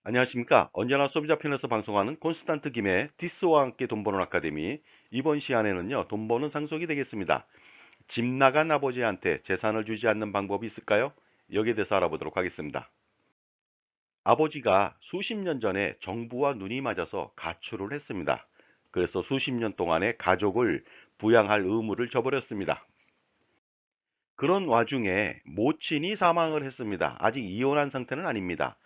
안녕하십니까. 언제나 소비자 편에서 방송하는 콘스탄트 김의 디스와 함께 돈 버는 아카데미. 이번 시간에는요, 돈 버는 상속이 되겠습니다. 집 나간 아버지한테 재산을 주지 않는 방법이 있을까요? 여기에 대해서 알아보도록 하겠습니다. 아버지가 수십 년 전에 정부와 눈이 맞아서 가출을 했습니다. 그래서 수십 년 동안의 가족을 부양할 의무를 져버렸습니다. 그런 와중에 모친이 사망을 했습니다. 아직 이혼한 상태는 아닙니다.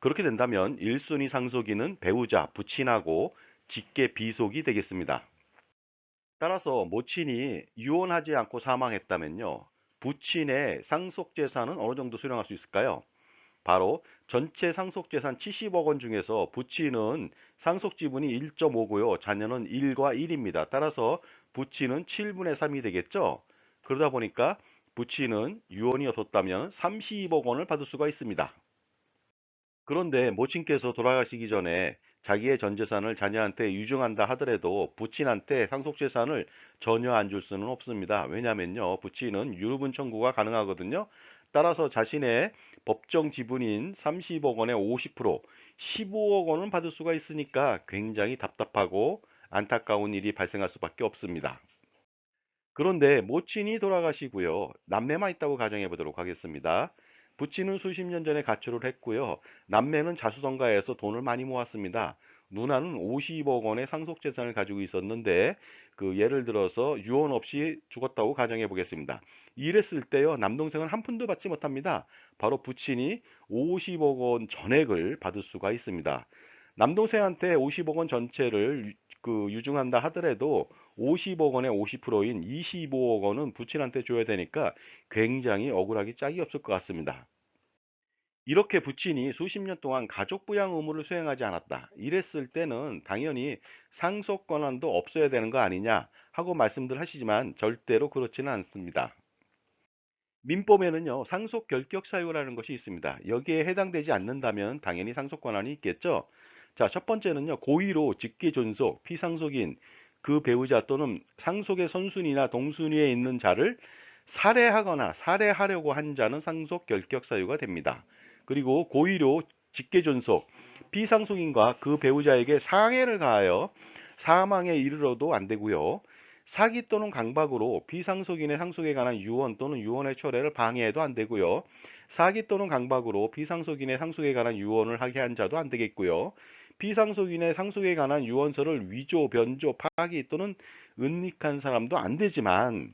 그렇게 된다면 1순위 상속인은 배우자, 부친하고 직계 비속이 되겠습니다. 따라서 모친이 유언하지 않고 사망했다면요. 부친의 상속재산은 어느 정도 수령할 수 있을까요? 바로 전체 상속재산 70억 원 중에서 부친은 상속 지분이 1.5고요. 자녀는 1과 1입니다. 따라서 부친은 7분의 3이 되겠죠. 그러다 보니까 부친은 유언이 없었다면 32억 원을 받을 수가 있습니다. 그런데 모친께서 돌아가시기 전에 자기의 전 재산을 자녀한테 유증한다 하더라도 부친한테 상속재산을 전혀 안 줄 수는 없습니다. 왜냐면요, 부친은 유류분 청구가 가능하거든요. 따라서 자신의 법정 지분인 30억 원의 50%, 15억 원은 받을 수가 있으니까 굉장히 답답하고 안타까운 일이 발생할 수밖에 없습니다. 그런데 모친이 돌아가시고요. 남매만 있다고 가정해 보도록 하겠습니다. 부친은 수십 년 전에 가출을 했고요. 남매는 자수성가해서 돈을 많이 모았습니다. 누나는 50억 원의 상속재산을 가지고 있었는데 예를 들어서 유언 없이 죽었다고 가정해 보겠습니다. 이랬을 때요. 남동생은 한 푼도 받지 못합니다. 바로 부친이 50억 원 전액을 받을 수가 있습니다. 남동생한테 50억 원 전체를 유증한다 하더라도 50억 원의 50%인 25억 원은 부친한테 줘야 되니까 굉장히 억울하기 짝이 없을 것 같습니다. 이렇게 부친이 수십 년 동안 가족 부양 의무를 수행하지 않았다. 이랬을 때는 당연히 상속 권한도 없어야 되는 거 아니냐 하고 말씀들 하시지만 절대로 그렇지는 않습니다. 민법에는요, 상속 결격 사유라는 것이 있습니다. 여기에 해당되지 않는다면 당연히 상속 권한이 있겠죠. 자, 첫 번째는요, 고의로 직계 존속, 피상속인 그 배우자 또는 상속의 선순위나 동순위에 있는 자를 살해하거나 살해하려고 한 자는 상속 결격 사유가 됩니다. 그리고 고의로 직계 존속, 피상속인과 그 배우자에게 상해를 가하여 사망에 이르러도 안 되고요. 사기 또는 강박으로 비상속인의 상속에 관한 유언 또는 유언의 철회를 방해해도 안 되고요. 사기 또는 강박으로 비상속인의 상속에 관한 유언을 하게 한 자도 안 되겠고요. 비상속인의 상속에 관한 유언서를 위조, 변조, 파기 또는 은닉한 사람도 안 되지만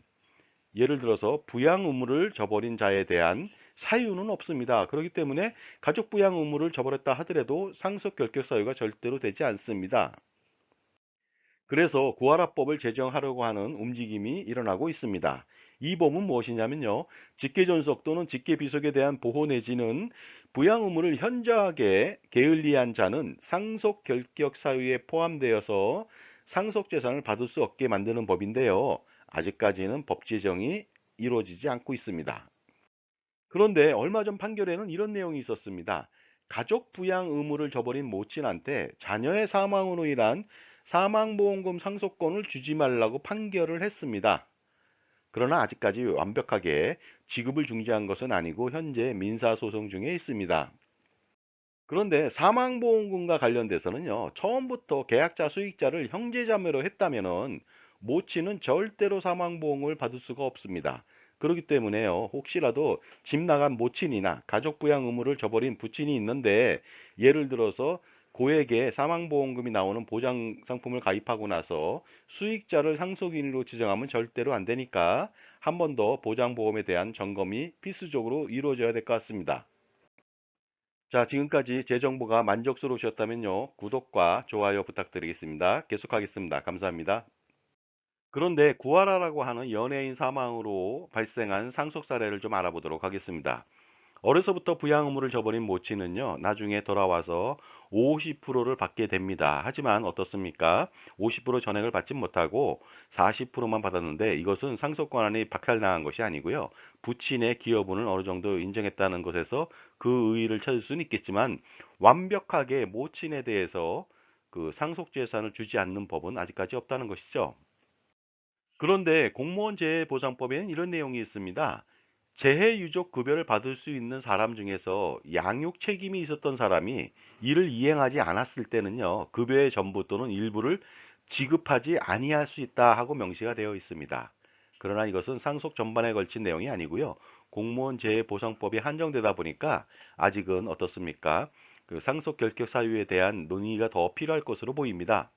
예를 들어서 부양 의무를 저버린 자에 대한 사유는 없습니다. 그렇기 때문에 가족 부양 의무를 저버렸다 하더라도 상속 결격 사유가 절대로 되지 않습니다. 그래서 구하라법을 제정하려고 하는 움직임이 일어나고 있습니다. 이 법은 무엇이냐면요. 직계존속 또는 직계비속에 대한 보호 내지는 부양 의무를 현저하게 게을리한 자는 상속 결격 사유에 포함되어서 상속 재산을 받을 수 없게 만드는 법인데요. 아직까지는 법 제정이 이루어지지 않고 있습니다. 그런데 얼마 전 판결에는 이런 내용이 있었습니다. 가족 부양 의무를 저버린 모친한테 자녀의 사망으로 인한 사망보험금 상속권을 주지 말라고 판결을 했습니다. 그러나 아직까지 완벽하게 지급을 중지한 것은 아니고 현재 민사소송 중에 있습니다. 그런데 사망보험금과 관련돼서는요, 처음부터 계약자 수익자를 형제자매로 했다면은 모친은 절대로 사망보험을 받을 수가 없습니다. 그렇기 때문에요, 혹시라도 집 나간 모친이나 가족부양 의무를 저버린 부친이 있는데, 예를 들어서 고액의 사망보험금이 나오는 보장 상품을 가입하고 나서 수익자를 상속인으로 지정하면 절대로 안 되니까 한 번 더 보장보험에 대한 점검이 필수적으로 이루어져야 될 것 같습니다. 자, 지금까지 제 정보가 만족스러우셨다면요. 구독과 좋아요 부탁드리겠습니다. 계속하겠습니다. 감사합니다. 그런데 구하라라고 하는 연예인 사망으로 발생한 상속 사례를 좀 알아보도록 하겠습니다. 어려서부터 부양 의무를 저버린 모친은요, 나중에 돌아와서 50%를 받게 됩니다. 하지만 어떻습니까? 50% 전액을 받지 못하고 40%만 받았는데 이것은 상속 권한이 박탈당한 것이 아니고요. 부친의 기여분을 어느 정도 인정했다는 것에서 그 의의를 찾을 수는 있겠지만 완벽하게 모친에 대해서 상속 재산을 주지 않는 법은 아직까지 없다는 것이죠. 그런데 공무원 재해보장법에는 이런 내용이 있습니다. 재해 유족 급여를 받을 수 있는 사람 중에서 양육 책임이 있었던 사람이 이를 이행하지 않았을 때는요, 급여의 전부 또는 일부를 지급하지 아니할 수 있다 하고 명시가 되어 있습니다. 그러나 이것은 상속 전반에 걸친 내용이 아니고요. 공무원 재해보상법이 한정되다 보니까 아직은 어떻습니까? 그 상속 결격 사유에 대한 논의가 더 필요할 것으로 보입니다.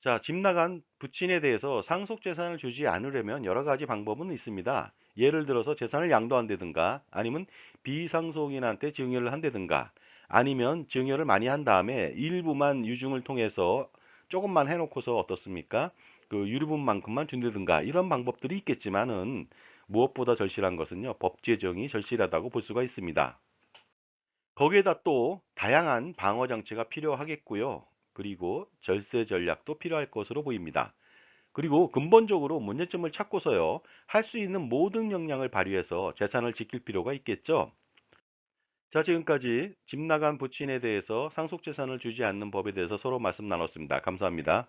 자, 집 나간 부친에 대해서 상속 재산을 주지 않으려면 여러 가지 방법은 있습니다. 예를 들어서 재산을 양도한다든가 아니면 비상속인한테 증여를 한다든가 아니면 증여를 많이 한 다음에 일부만 유증을 통해서 조금만 해놓고서 어떻습니까? 그 유류분만큼만 준다든가 이런 방법들이 있겠지만은 무엇보다 절실한 것은요. 법 제정이 절실하다고 볼 수가 있습니다. 거기에다 또 다양한 방어 장치가 필요하겠고요. 그리고 절세 전략도 필요할 것으로 보입니다. 그리고 근본적으로 문제점을 찾고서요. 할 수 있는 모든 역량을 발휘해서 재산을 지킬 필요가 있겠죠. 자, 지금까지 집 나간 부친에 대해서 상속재산을 주지 않는 법에 대해서 서로 말씀 나눴습니다. 감사합니다.